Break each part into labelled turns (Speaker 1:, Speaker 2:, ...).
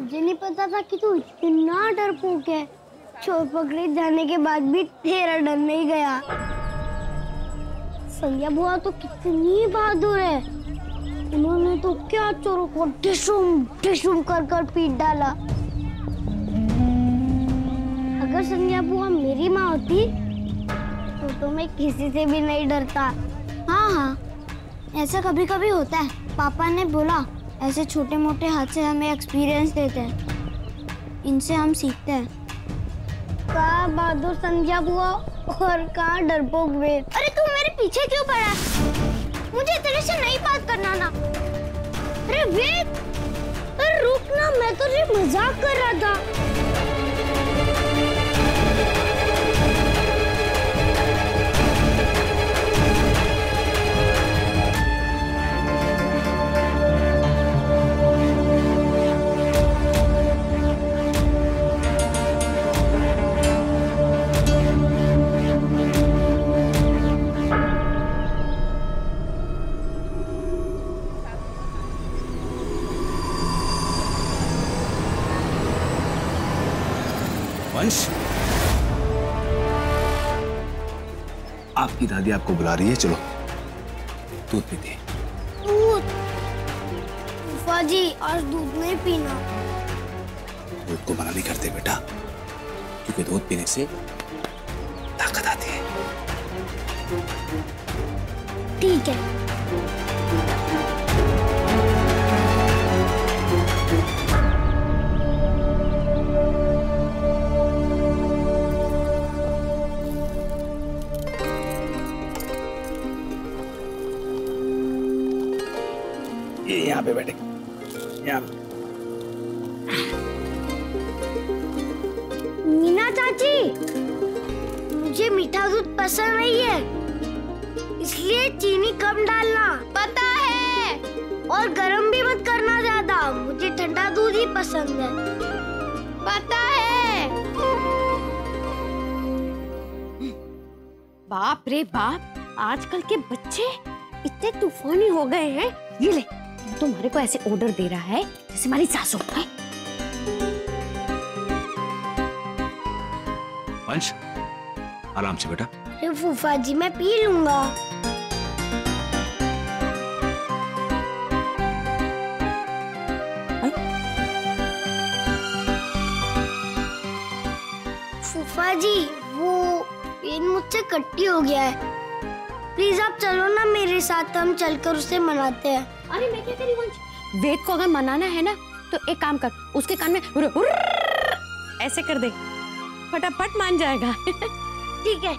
Speaker 1: मुझे नहीं पता था कि तू इतना डरपोक है। चोर पकड़े जाने के बाद भी तेरा डर नहीं गया। संध्या बुआ तो कितनी बहादुर है। उन्होंने तो क्या चोरों को डिशुम डिशुम कर कर पीट डाला। अगर संध्या बुआ मेरी माँ होती तो मैं किसी से भी नहीं डरता। हाँ हाँ, ऐसा कभी कभी होता है। पापा ने बोला ऐसे छोटे मोटे हादसे हमें एक्सपीरियंस देते हैं, इनसे हम सीखते हैं। कहाँ बहादुर संध्या बुआ और कहाँ डरपोक वेद। अरे तू मेरे पीछे क्यों पड़ा? मुझे तेरे से नहीं बात करना ना। अरे वेद, अरे रुक ना, मैं तो सिर्फ मजाक कर रहा था।
Speaker 2: वंश, आपकी दादी आपको बुला रही है, चलो दूध पीते हैं।
Speaker 1: दूध? फूफा जी, आज दूध नहीं पीना।
Speaker 2: दूध को मना नहीं करते बेटा, क्योंकि दूध पीने से ताकत आती है।
Speaker 1: ठीक है।
Speaker 2: ये यहाँ पे बैठे, यहाँ।
Speaker 1: मीना चाची, मुझे मीठा दूध पसंद नहीं है, इसलिए चीनी कम डालना। पता है। और गरम भी मत करना ज्यादा, मुझे ठंडा दूध ही पसंद है। पता है।
Speaker 3: बाप रे बाप, आजकल के बच्चे इतने तूफानी हो गए हैं। ये ले, तुम्हारे को ऐसे ऑर्डर दे रहा है जैसे हमारी सासू है।
Speaker 2: वंश, आराम से बेटा।
Speaker 1: अरे फूफा जी, मैं पी लूंगा। फूफा जी, वो पेन मुझसे कट्टी हो गया है। प्लीज आप चलो ना मेरे साथ, हम चलकर उसे मनाते हैं।
Speaker 3: अरे मैं क्या करी वंश, वेद को अगर मनाना है ना तो एक काम कर, उसके कान में ऐसे कर दे, फटाफट मान जाएगा।
Speaker 1: ठीक है,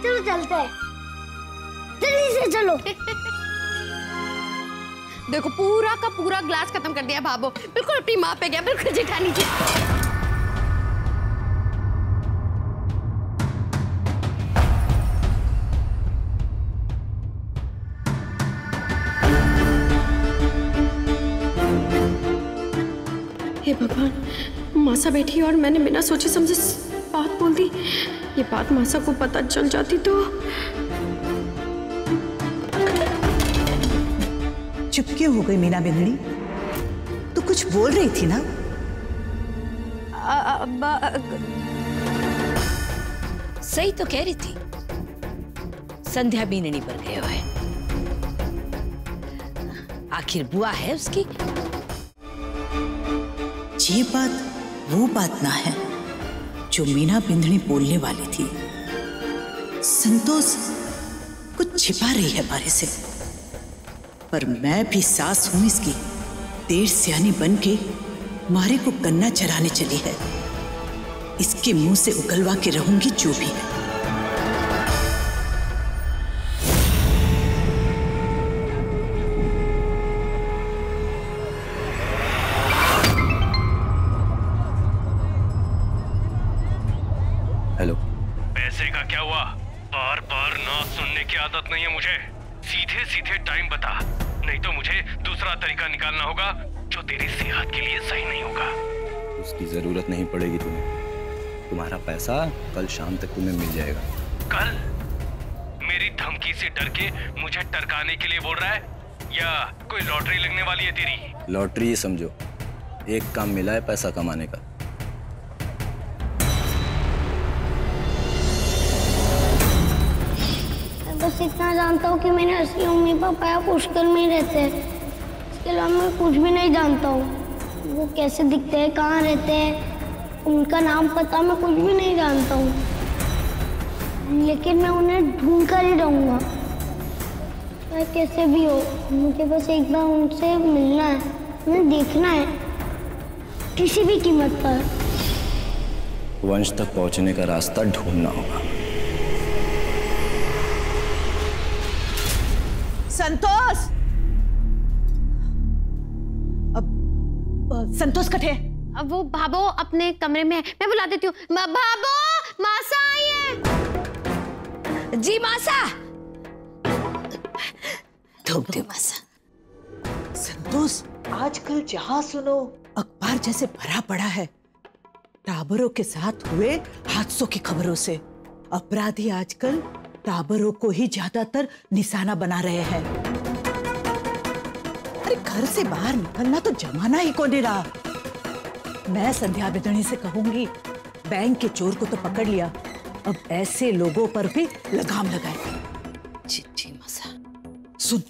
Speaker 1: चलो चलते हैं, जल्दी से चलो।
Speaker 3: देखो पूरा का पूरा ग्लास खत्म कर दिया भाभो, बिल्कुल अपनी माँ पे गया, बिल्कुल जेठानी जी।
Speaker 4: हे भगवान, मासा बैठी और मैंने बिना सोचे समझे बात बोल दी। ये बात मासा को पता चल जाती तो।
Speaker 5: चुप क्यों हो गई मीना बिंदड़ी? तू कुछ बोल रही थी ना?
Speaker 6: सही तो कह रही थी, संध्या बीननी पर गए हुए। आखिर बुआ है उसकी।
Speaker 5: ये बात वो बात ना है जो मीना बिंदनी बोलने वाली थी। संतोष कुछ छिपा रही है हमारे से, पर मैं भी सास हूं इसकी। देर सियानी बन के मारे को गन्ना चराने चली है। इसके मुंह से उगलवा के रहूंगी जो भी है।
Speaker 2: हेलो,
Speaker 7: पैसे का क्या हुआ? बार बार ना सुनने की आदत नहीं है मुझे। सीधे सीधे टाइम बता, नहीं तो मुझे दूसरा तरीका निकालना होगा जो तेरी सेहत के लिए सही नहीं होगा।
Speaker 2: उसकी जरूरत नहीं पड़ेगी तुम्हें। तुम्हारा पैसा कल शाम तक तुम्हें मिल जाएगा।
Speaker 7: कल? मेरी धमकी से डर के मुझे टरकाने के लिए बोल रहा है, या कोई लॉटरी लगने वाली है तेरी?
Speaker 2: लॉटरी समझो,
Speaker 8: एक काम मिला है पैसा कमाने का।
Speaker 1: मैं बस इतना जानता हूँ कि मेरे असली मम्मी पापा यहाँ पुष्कर में ही रहते हैं। इसके अलावा मैं कुछ भी नहीं जानता हूँ। वो कैसे दिखते हैं, कहाँ रहते हैं, उनका नाम पता मैं कुछ भी नहीं जानता हूँ। लेकिन मैं उन्हें ढूंढ कर ही रहूँगा, चाहे कैसे भी हो। मुझे बस एक बार उनसे मिलना है, उन्हें देखना है, किसी भी कीमत पर।
Speaker 8: वंश तक पहुंचने का रास्ता ढूंढना होगा।
Speaker 5: संतोष! अब संतोष कटे?
Speaker 3: अब वो भाभो अपने कमरे में है, मैं बुला देती हूँ। भाभो, मासा आई है।
Speaker 6: जी मासा।
Speaker 5: ठोक दे मासा। संतोष, आजकल जहां सुनो अखबार जैसे भरा पड़ा है टाबरों के साथ हुए हादसों की खबरों से। अपराधी आजकल टाबरों को ही ज्यादातर निशाना बना रहे हैं। अरे घर से बाहर निकलना तो जमाना ही को नहीं रहा। मैं संध्या बिदणी से कहूंगी, बैंक के चोर को तो पकड़ लिया, अब ऐसे लोगों पर भी लगाम लगाए। जी मसा। सुन,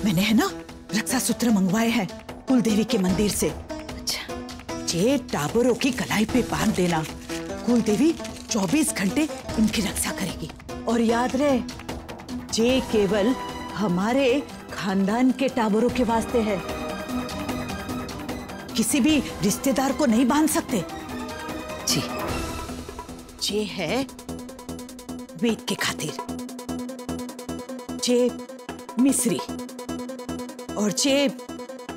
Speaker 5: मैंने है ना रक्षा सूत्र मंगवाए हैं कुलदेवी के मंदिर से। अच्छा, जे टाबरों की कलाई पे बांध देना, कुलदेवी 24 घंटे इनकी रक्षा करेगी। और याद रहे, जे केवल हमारे खानदान के टाबरों के वास्ते है, किसी भी रिश्तेदार को नहीं बांध सकते। जी, जे है वेद के खातिर, जे मिश्री और जे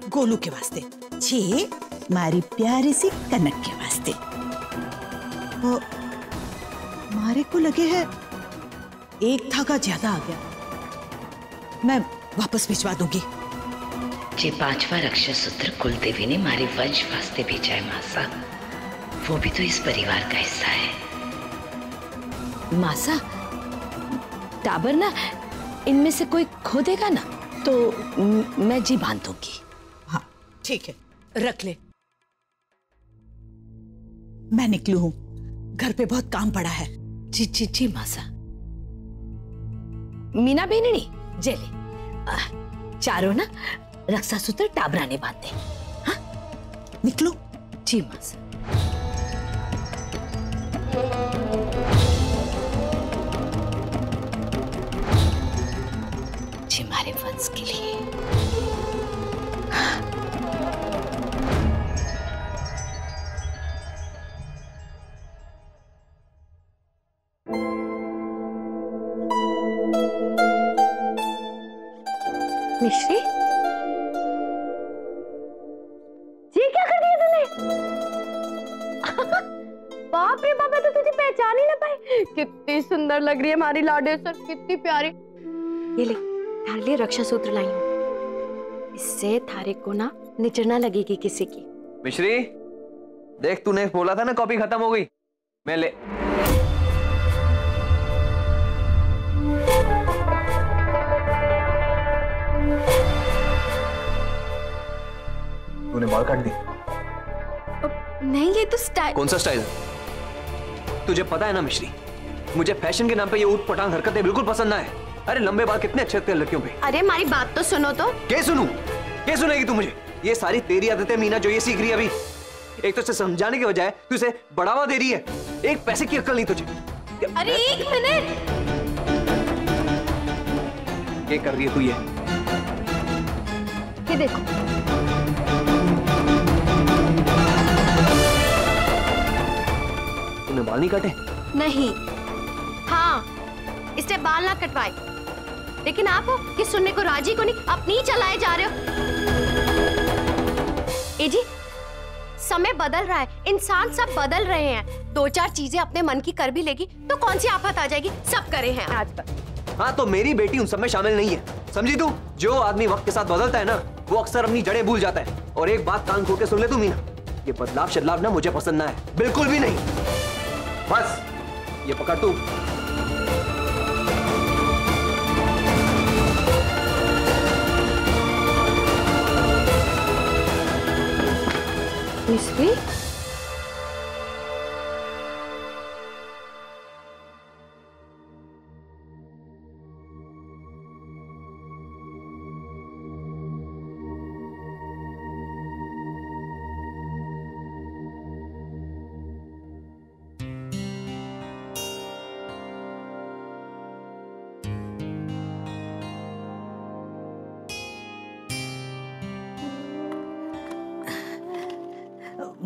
Speaker 5: गोलू के वास्ते, जे मारी प्यारी सी कनक के वास्ते। और मारे को लगे है एक धागा ज्यादा आ गया, मैं वापस भिजवा दूंगी।
Speaker 6: जे 5वां रक्षा सूत्र कुलदेवी ने मारे वंश वास्ते भेजा है मासा, वो भी तो इस परिवार का हिस्सा है। मासा, टाबर ना इनमें से कोई खो देगा ना तो मैं जी बांध दूंगी।
Speaker 5: हाँ ठीक है, रख ले। मैं निकलू हूं, घर पे बहुत काम पड़ा है।
Speaker 6: जी मासा। मीना बेननी जेले चारों ना रक्षा सूत्र टाबरा ने बांधे। हाँ
Speaker 5: निकलो।
Speaker 6: जी मासा। जी हमारे वंश के लिए।
Speaker 3: मिश्री, ये क्या कर दिया तूने? बाप रे बाप, तो तुझे पहचान ही ना पाई। कितनी सुंदर लग रही है हमारी लाडेसर, कितनी प्यारी। ये ले, थारे लिए रक्षा सूत्र लाई हूँ, इससे थारे को ना निचर ना लगेगी किसी की।
Speaker 7: मिश्री, देख तूने बोला था ना कॉपी खत्म हो गई, मैं ले। तूने बाल काट दी?
Speaker 3: नहीं, ये तो स्टाइल।
Speaker 7: कौन सा स्टाइल? तुझे पता है ना मिश्री, मुझे फैशन के नाम पे ये ऊट पटांग हरकतें बिल्कुल पसंद ना है। अरे लंबे बाल कितने अच्छे लगते हैं लड़कियों पे।
Speaker 3: अरे हमारी बात तो सुनो तो।
Speaker 7: क्या सुनूं? क्या सुनेगी तू मुझे? ये सारी तेरी आदतें मीना जो ये सीख रही है अभी। एक तो इसे समझाने के बजाय तू इसे बढ़ावा दे रही है। एक पैसे की अक्ल नहीं तुझे।
Speaker 3: अरे एक मिनट,
Speaker 7: क्या कर रही है तू?
Speaker 3: ये देखो,
Speaker 7: तूने बाल नहीं काटे?
Speaker 3: नहीं, हाँ, इसने बाल ना कटवाए, लेकिन आप हो कि सुनने को राजी को नहीं, अपनी ही चलाए जा रहे हो। ए जी, समय बदल रहा है, इंसान सब बदल रहे हैं। 2-4 चीजें अपने मन की कर भी लेगी तो कौन सी आफत आ जाएगी? सब करे हैं आजकल।
Speaker 7: हाँ, तो मेरी बेटी उन सब में शामिल नहीं है, समझी तू? जो आदमी वक्त के साथ बदलता है ना, वो अक्सर अपनी जड़ें भूल जाता है। और एक बात कान खोल के सुन ले तू मीना, ये बदलाव शदलाव ना मुझे पसंद ना है, बिल्कुल भी नहीं। बस ये पकड़ तू।
Speaker 4: मिस्त्री?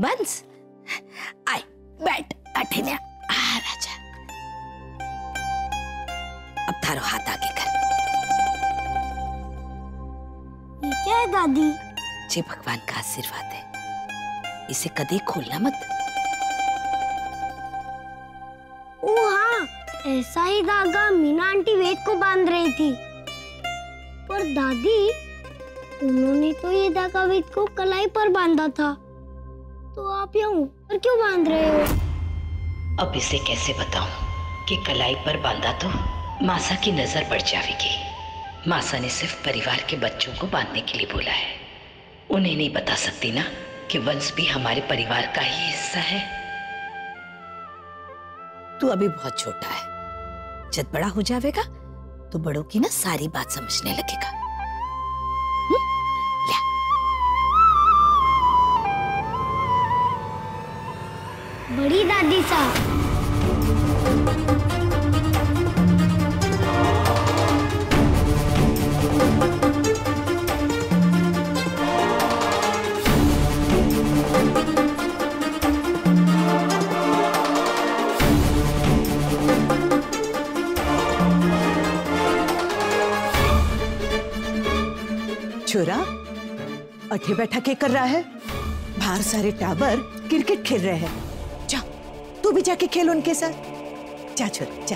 Speaker 6: बंस आय बैठ अठिन्या राजा। अब थारो हाथ आगे कर।
Speaker 1: ये क्या है दादी?
Speaker 6: जे भगवान का आशीर्वाद है, इसे कभी खोलना मत।
Speaker 1: ओ हाँ, ऐसा ही धागा मीना आंटी वेद को बांध रही थी। पर दादी, उन्होंने तो ये धागा वेद को कलाई पर बांधा था, तो आप यहाँ ऊपर क्यों बांध रहे हो?
Speaker 6: अब इसे कैसे बताऊं कि कलाई पर बांधा तो मासा की नजर पड़ जाएगी। मासा ने सिर्फ परिवार के बच्चों को बांधने के लिए बोला है। उन्हें नहीं बता सकती ना कि वंश भी हमारे परिवार का ही हिस्सा है। तू अभी बहुत छोटा है, जब बड़ा हो जाएगा तो बड़ों की ना सारी बात समझने लगेगा।
Speaker 1: बड़ी दादी साहब,
Speaker 5: छोरा, अठे बैठा के कर रहा है? बाहर सारे टाबर क्रिकेट खेल रहे हैं। जा, तू भी जाके खेल उनके साथ। जा छोरा, जा।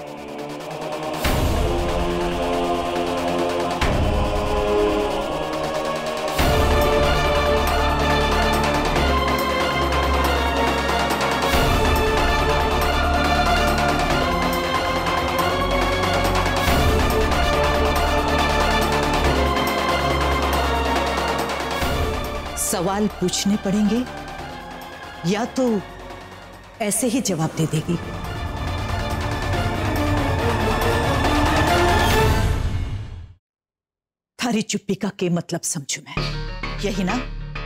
Speaker 5: सवाल पूछने पड़ेंगे या तो ऐसे ही जवाब दे देगी। थारी चुप्पी का के मतलब समझू मैं। यही ना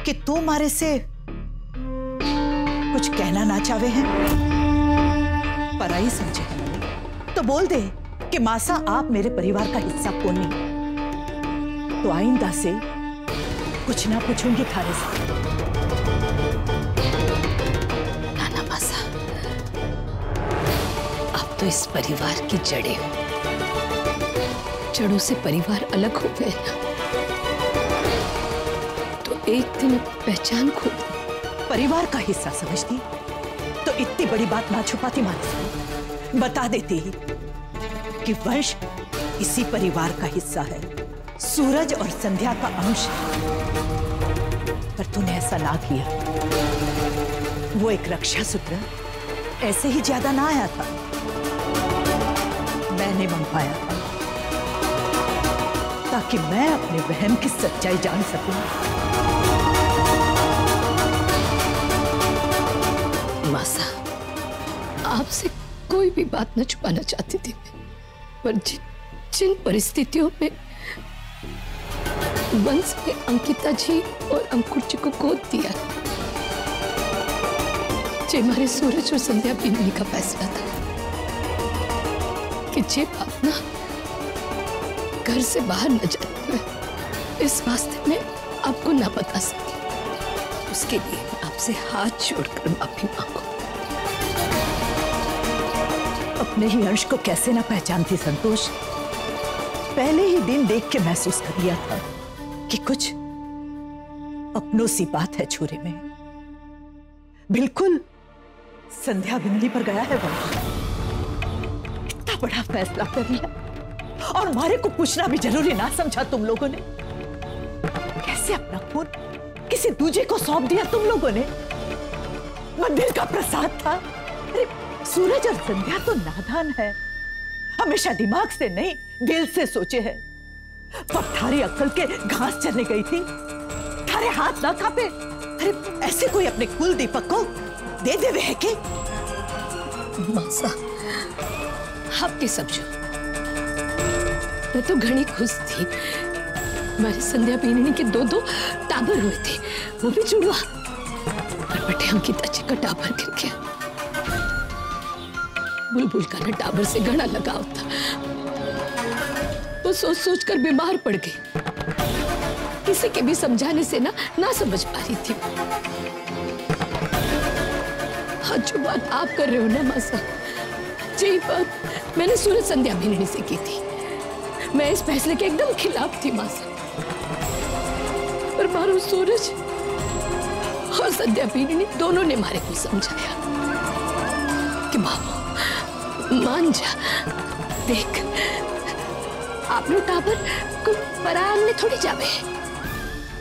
Speaker 5: कि तू मारे से कुछ कहना ना चाहे हैं, पराई समझे तो बोल दे कि मासा आप मेरे परिवार का हिस्सा कौन नहीं, तो आइंदा से कुछ ना पूछूंगी थारे से।
Speaker 6: नाना मासा, अब तो इस परिवार की जड़ें हो।
Speaker 4: जड़ों से परिवार अलग हो गए ना, तो एक दिन पहचान खो।
Speaker 5: परिवार का हिस्सा समझती तो इतनी बड़ी बात ना छुपाती मानसी, बता देती कि वंश इसी परिवार का हिस्सा है, सूरज और संध्या का अंश। पर तूने ऐसा ना किया। वो एक रक्षा सूत्र ऐसे ही ज्यादा ना आया था, मैंने मंगवाया था ताकि मैं अपने वहम की सच्चाई जान सकूं।
Speaker 4: मासा, आपसे कोई भी बात न छुपाना चाहती थी, पर जिन परिस्थितियों में वंश ने अंकिता जी और अंकुर जी को गोद दिया, जे हमारे सूरज और संध्या पीने का फैसला था कि जे बात ना घर से बाहर न जाए, इस वास्ते में आपको ना बता सकी। उसके लिए आपसे हाथ जोड़कर माफी मांगो।
Speaker 5: अपने ही अंश को कैसे ना पहचानती संतोष। पहले ही दिन देख के महसूस कर लिया था कि कुछ अपनों सी बात है छोरे में। बिल्कुल संध्या बिंदली पर गया है वंश। इतना बड़ा फैसला कर लिया और मारे को पूछना भी जरूरी ना समझा तुम लोगों ने। कैसे अपना खून किसी दूजे को सौंप दिया तुम लोगों ने। मंदिर का प्रसाद था। अरे सूरज और संध्या तो नादान है, हमेशा दिमाग से नहीं दिल से सोचे है। अब थारी अक्ल के घास चरने गई थी, थारे हाथ ना कांपे अरे ऐसे कोई अपने कुल दीपक को दे देवे है के?
Speaker 4: मासा, आपके समझो, मैं तो घनी खुश थी। हमारी संध्या पीनी के दो टाबर हुए थे, वो भी जुड़वा। पर बेटे अंकिता जी का टाबर गिर गया। बुलबुल का ना टाबर से घना लगाव था, वो सोच सोच कर बीमार पड़ गई। किसी के भी समझाने से ना समझ पा रही थी। आज जो बात आप कर रहे हो ना मासा, जी बात मैंने सूरज संध्या भिननी से की थी। मैं इस फैसले के एकदम खिलाफ थी मासा, पर मारो सूरज और संध्या भिननी दोनों ने मारे को समझाया कि बाबू मान जा, देख आप लोग टाबर को परायान में थोड़ी जावे।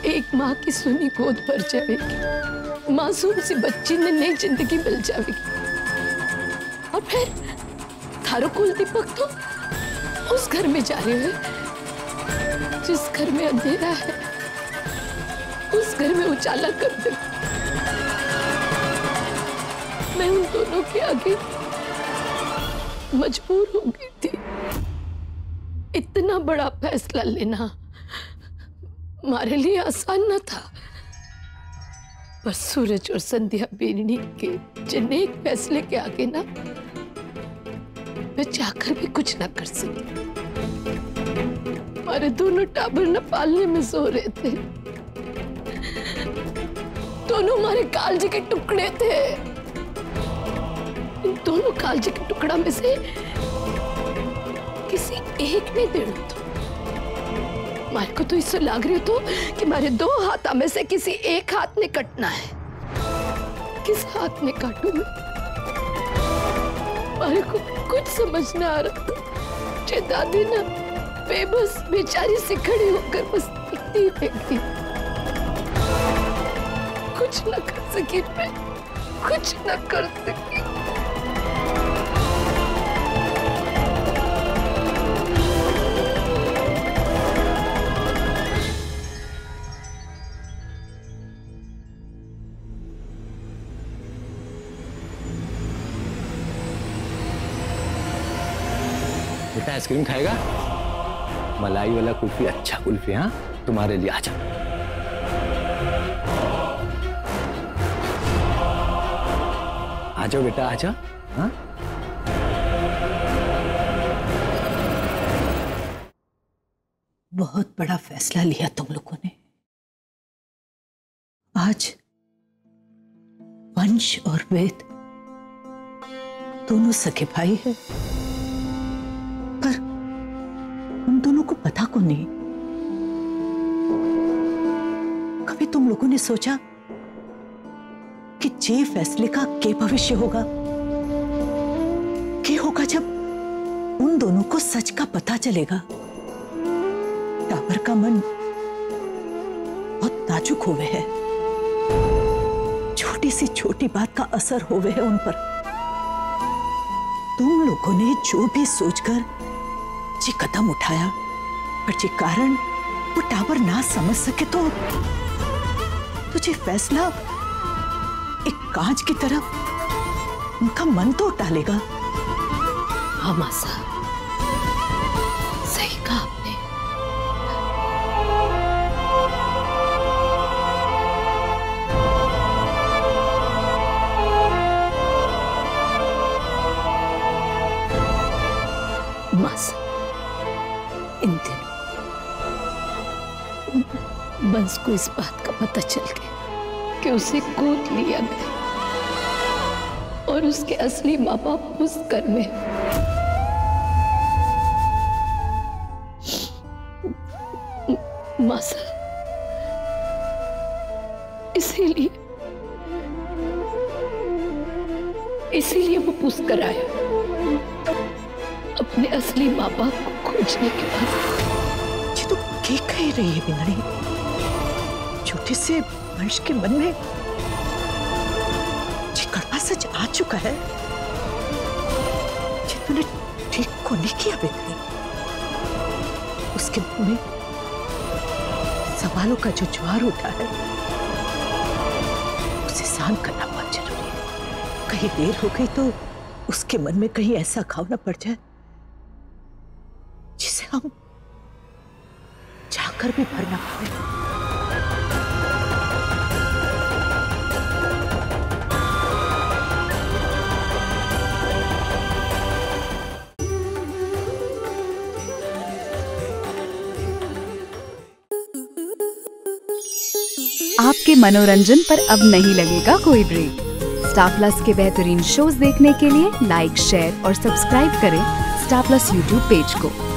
Speaker 4: एक माँ की सुनी गोद भर जावेगी, मासूम सी बच्ची ने नई जिंदगी मिल जाएगी। और फिर थारो कुल दीपक तो उस घर में जा रहे हैं जिस घर में अंधेरा है, उस घर में उजाला कर दे। मैं उन दोनों के आगे मजबूर हो गई थी। इतना बड़ा फैसला लेना हमारे लिए आसान न था, पर सूरज और संध्या बेनी के जिन्हें फैसले के आगे ना मैं चाहकर भी कुछ ना कर सकी। हमारे दोनों टाबर न पालने में सो रहे थे, दोनों हमारे कालजे के टुकड़े थे। इन दोनों कालजे के टुकड़ा में से किसी एक ने देना था। मारे को तो इससे लग रही तो कि हमारे दो हाथा में से किसी एक हाथ ने कटना है। किस हाथ ने काटू मैं? मारे को कुछ समझ न आ रहा था। जे दादी ना बेबस बेचारी से खड़ी होकर बस दिखती फेंकती, कुछ न कर सकी मैं, कुछ न कर सकी।
Speaker 2: बेटा आइसक्रीम खाएगा? मलाई वाला कुल्फी, अच्छा कुल्फी। हाँ तुम्हारे लिए। आजा आ जाओ बेटा, आ जाओ। हाँ
Speaker 5: बहुत बड़ा फैसला लिया तुम लोगों ने। आज वंश और वेद दोनों सगे भाई हैं, पर उन दोनों को पता को नहीं। कभी तुम लोगों ने सोचा कि जे फैसले का क्या भविष्य होगा? क्या होगा जब उन दोनों को सच का पता चलेगा? टाबर का मन बहुत नाजुक होवे है, छोटी सी छोटी बात का असर होवे है उन पर। तुम लोगों ने जो भी सोचकर जी कदम उठाया, पर जे कारण वो टाबर ना समझ सके तो तुझे फैसला एक कांच की तरफ उनका मन तो डालेगा।
Speaker 4: हाँ मासा, सही कहा आपने। मासा, इन दिनों बंस को इस बात का पता चल गया कि उसे गोद लिया गया और उसके असली माँ बाप उस घर में। मासा, इसीलिए वो पूछ कर आया अपने असली माँ बाप को खोजने के बाद।
Speaker 5: ये तो क्या कह रही है बिनड़ी? छोटे से वंश के मन में ये कड़वा सच आ चुका है। ये तूने ठीक को नहीं किया बिनड़ी। उसके मन में सवालों का जो ज्वार उठा है सावधान करना बहुत जरूरी है। कहीं देर हो गई तो उसके मन में कहीं ऐसा घाव न पड़ जाए जिसे हम जाकर भी भर ना पाए।
Speaker 9: आपके मनोरंजन पर अब नहीं लगेगा कोई ब्रेक। स्टार प्लस के बेहतरीन शोज देखने के लिए लाइक, शेयर और सब्सक्राइब करें स्टार प्लस यूट्यूब पेज को।